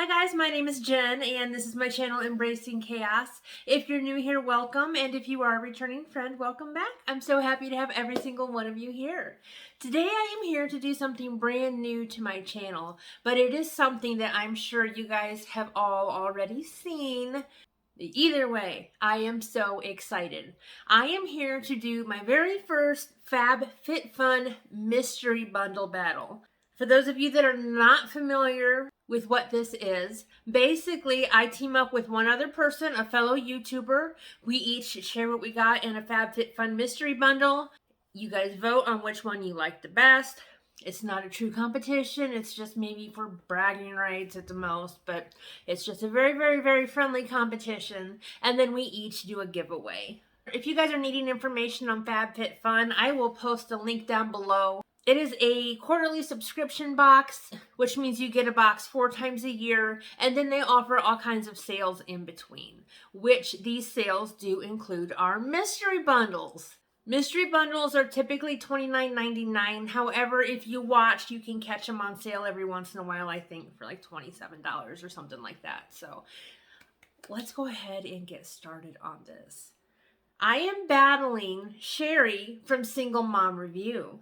Hi guys, my name is Jen and this is my channel Embracing Chaos. If you're new here, welcome, and if you are a returning friend, welcome back. I'm so happy to have every single one of you here. Today I am here to do something brand new to my channel, but it is something that I'm sure you guys have all already seen. Either way, I am so excited. I am here to do my very first FabFitFun mystery bundle battle. For those of you that are not familiar with what this is, basically I team up with one other person, a fellow YouTuber. We each share what we got in a FabFitFun mystery bundle. You guys vote on which one you like the best. It's not a true competition. It's just maybe for bragging rights at the most, but it's just a very, very, very friendly competition. And then we each do a giveaway. If you guys are needing information on FabFitFun, I will post a link down below. It is a quarterly subscription box, which means you get a box 4 times a year, and then they offer all kinds of sales in between, which these sales do include our mystery bundles. Mystery bundles are typically $29.99. However, if you watch, you can catch them on sale every once in a while, I think for like $27 or something like that. So let's go ahead and get started on this. I am battling Chere from Single Mom Review.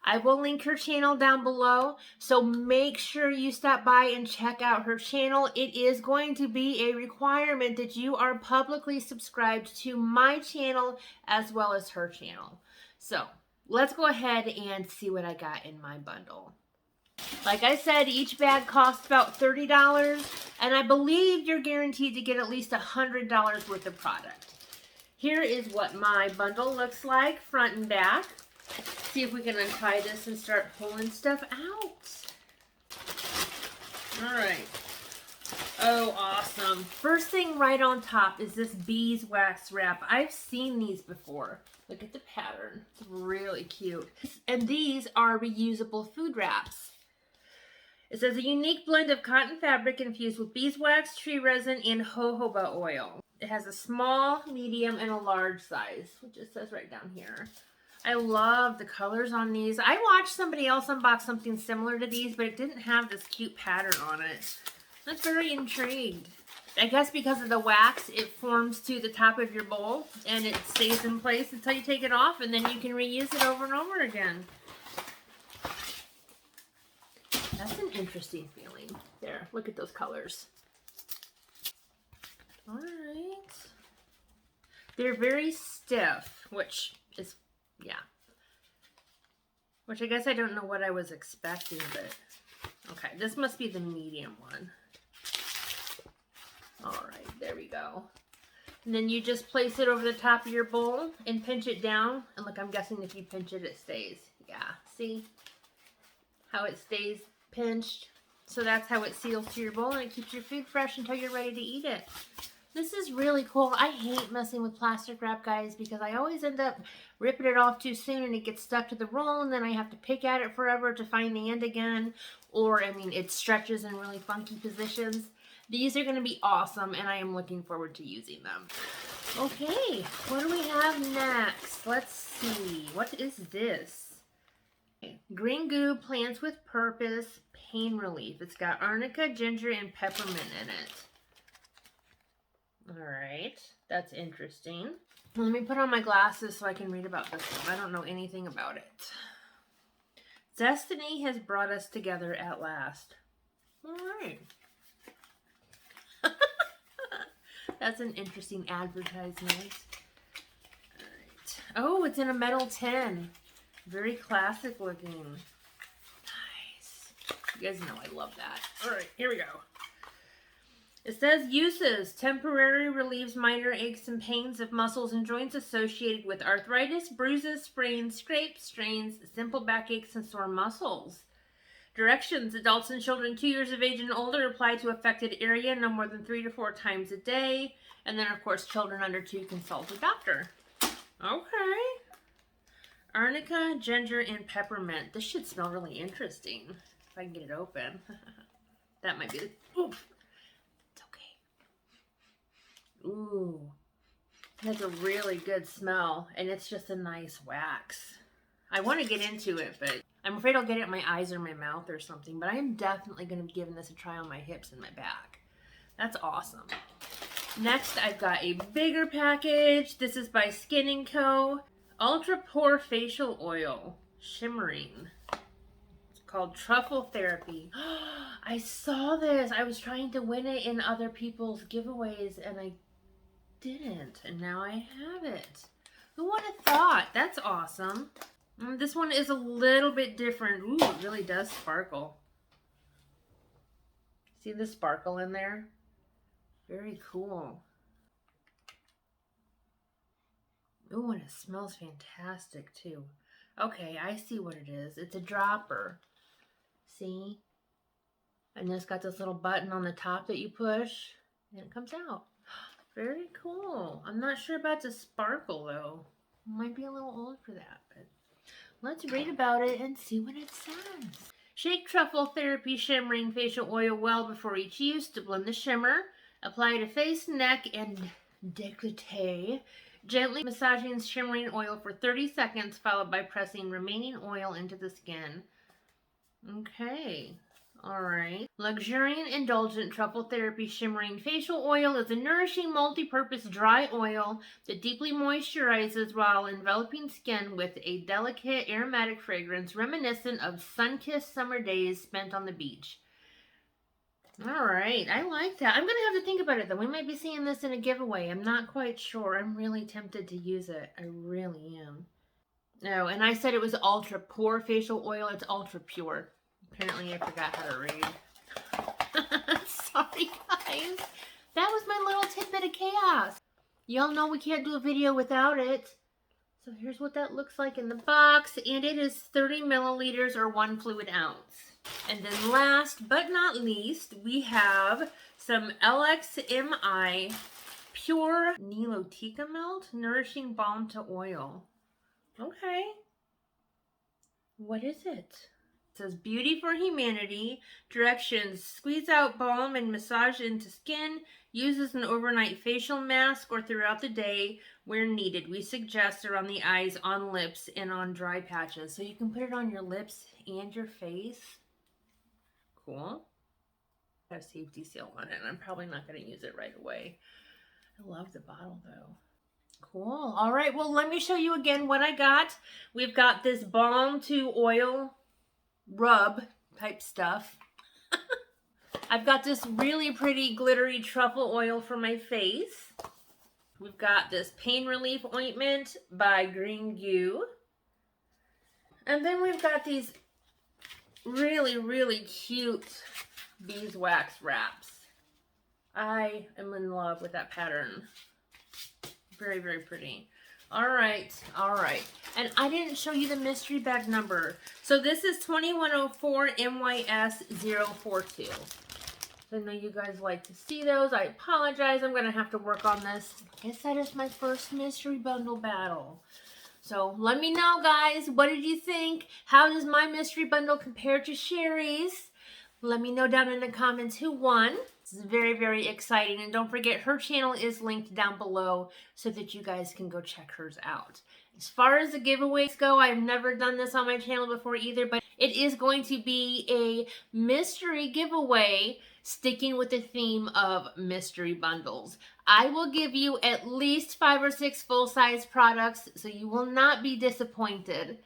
I will link her channel down below, so make sure you stop by and check out her channel. It is going to be a requirement that you are publicly subscribed to my channel as well as her channel. So let's go ahead and see what I got in my bundle. Like I said, each bag costs about $30, and I believe you're guaranteed to get at least $100 worth of product. Here is what my bundle looks like, front and back. See if we can untie this and start pulling stuff out. All right. Oh, awesome. First thing right on top is this beeswax wrap. I've seen these before. Look at the pattern. It's really cute. And these are reusable food wraps. It says a unique blend of cotton fabric infused with beeswax, tree resin, and jojoba oil. It has a small, medium, and a large size, which it says right down here. I love the colors on these. I watched somebody else unbox something similar to these, but it didn't have this cute pattern on it. I'm very intrigued. I guess because of the wax, it forms to the top of your bowl, and it stays in place until you take it off, and then you can reuse it over and over again. That's an interesting feeling. There, look at those colors. All right. They're very stiff, which is... yeah. Which I guess I don't know what I was expecting, but... okay, this must be the medium one. Alright, there we go. And then you just place it over the top of your bowl and pinch it down. And look, I'm guessing if you pinch it, it stays. Yeah, see? How it stays pinched. So that's how it seals to your bowl, and it keeps your food fresh until you're ready to eat it. This is really cool. I hate messing with plastic wrap, guys, because I always end up ripping it off too soon and it gets stuck to the roll, and then I have to pick at it forever to find the end again. Or, I mean, it stretches in really funky positions. These are going to be awesome, and I am looking forward to using them. Okay, what do we have next? Let's see. What is this? Okay. Green Goo Plants with Purpose Pain Relief. It's got arnica, ginger, and peppermint in it. Alright, that's interesting. Let me put on my glasses so I can read about this one. I don't know anything about it. Destiny has brought us together at last. Alright. That's an interesting advertisement. Alright. Oh, it's in a metal tin. Very classic looking. Nice. You guys know I love that. Alright, here we go. It says uses temporary relieves minor aches and pains of muscles and joints associated with arthritis, bruises, sprains, scrapes, strains, simple backaches, and sore muscles. Directions: adults and children 2 years of age and older apply to affected area no more than 3 to 4 times a day. And then, of course, children under 2 consult a doctor. Okay. Arnica, ginger, and peppermint. This should smell really interesting. If I can get it open. That might be the... oof. Ooh, it has a really good smell, and it's just a nice wax. I want to get into it, but I'm afraid I'll get it in my eyes or my mouth or something. But I am definitely going to be giving this a try on my hips and my back. That's awesome. Next, I've got a bigger package. This is by Skin & Co. Ultra Pore Facial Oil. Shimmering. It's called Truffle Therapy. I saw this. I was trying to win it in other people's giveaways and I didn't. And now I have it. Who would have thought? That's awesome. This one is a little bit different. Ooh, it really does sparkle. See the sparkle in there? Very cool. Ooh, and it smells fantastic too. Okay, I see what it is. It's a dropper. See? And it's got this little button on the top that you push and it comes out. Very cool. I'm not sure about the sparkle though. Might be a little old for that, but let's read about it and see what it says. Shake Truffle Therapy Shimmering Facial Oil well before each use to blend the shimmer. Apply to face, neck, and décolleté. Gently massaging shimmering oil for 30 seconds, followed by pressing remaining oil into the skin. Okay. Alright. Luxuriant Indulgent Truffle Therapy Shimmering Facial Oil is a nourishing multi-purpose dry oil that deeply moisturizes while enveloping skin with a delicate aromatic fragrance reminiscent of sun-kissed summer days spent on the beach. Alright, I like that. I'm going to have to think about it though. We might be seeing this in a giveaway. I'm not quite sure. I'm really tempted to use it. I really am. Oh, and I said it was ultra pure facial oil. It's ultra pure. Apparently I forgot how to read. Sorry guys. That was my little tidbit of chaos. Y'all know we can't do a video without it. So here's what that looks like in the box. And it is 30 milliliters or 1 fluid ounce. And then last but not least, we have some LXMI Pure Nilotica Melt Nourishing Balm to Oil. Okay. What is it? It says Beauty for Humanity. Directions: squeeze out balm and massage into skin. Use as an overnight facial mask or throughout the day where needed. We suggest around the eyes, on lips, and on dry patches. So you can put it on your lips and your face. Cool. Got a safety seal on it. I'm probably not going to use it right away. I love the bottle though. Cool. All right. Well, let me show you again what I got. We've got this balm to oil rub type stuff. I've got this really pretty glittery truffle oil for my face. We've got this pain relief ointment by Green Goo. And then we've got these really, really cute beeswax wraps. I am in love with that pattern. Very, very pretty. All right. And I didn't show you the mystery bag number. So this is 2104 MYS 042. So I know you guys like to see those. I apologize. I'm going to have to work on this. I guess that is my first mystery bundle battle. So let me know, guys. What did you think? How does my mystery bundle compare to Chere's? Let me know down in the comments who won. This is very, very exciting. And don't forget, her channel is linked down below so that you guys can go check hers out. As far as the giveaways go, I've never done this on my channel before either, but it is going to be a mystery giveaway sticking with the theme of mystery bundles. I will give you at least 5 or 6 full-size products, so you will not be disappointed.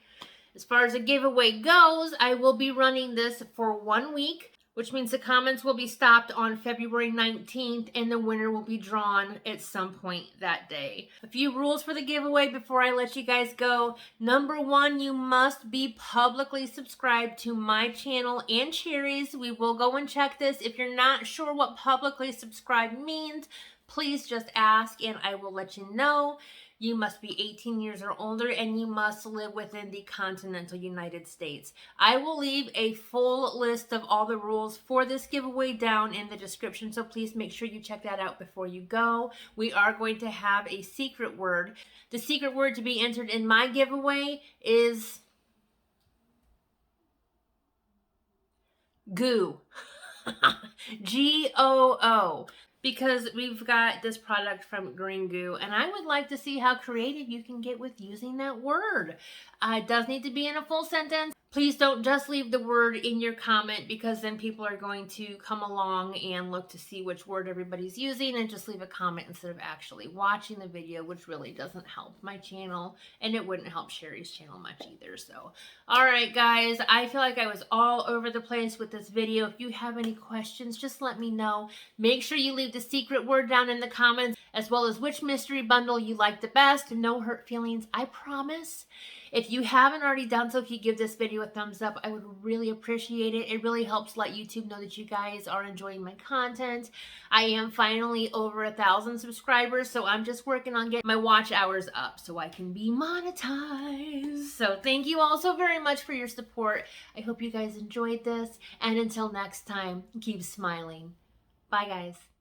As far as the giveaway goes, I will be running this for 1 week, which means the comments will be stopped on February 19th and the winner will be drawn at some point that day. A few rules for the giveaway before I let you guys go. Number 1, you must be publicly subscribed to my channel and Chere's. We will go and check this. If you're not sure what publicly subscribed means, please just ask and I will let you know. You must be 18 years or older and you must live within the continental United States. I will leave a full list of all the rules for this giveaway down in the description, so please make sure you check that out before you go. We are going to have a secret word. The secret word to be entered in my giveaway is goo. G-O-O. because we've got this product from Green Goo, and I would like to see how creative you can get with using that word. It does need to be in a full sentence. Please don't just leave the word in your comment, because then people are going to come along and look to see which word everybody's using and just leave a comment instead of actually watching the video, which really doesn't help my channel, and it wouldn't help Sherry's channel much either. So, all right, guys, I feel like I was all over the place with this video. If you have any questions, just let me know. Make sure you leave the secret word down in the comments, as well as which mystery bundle you like the best. No hurt feelings, I promise. If you haven't already done so, if you give this video a thumbs up, I would really appreciate it. It really helps let YouTube know that you guys are enjoying my content. I am finally over 1,000 subscribers, so I'm just working on getting my watch hours up so I can be monetized. So thank you all so very much for your support. I hope you guys enjoyed this, and until next time, keep smiling. Bye, guys.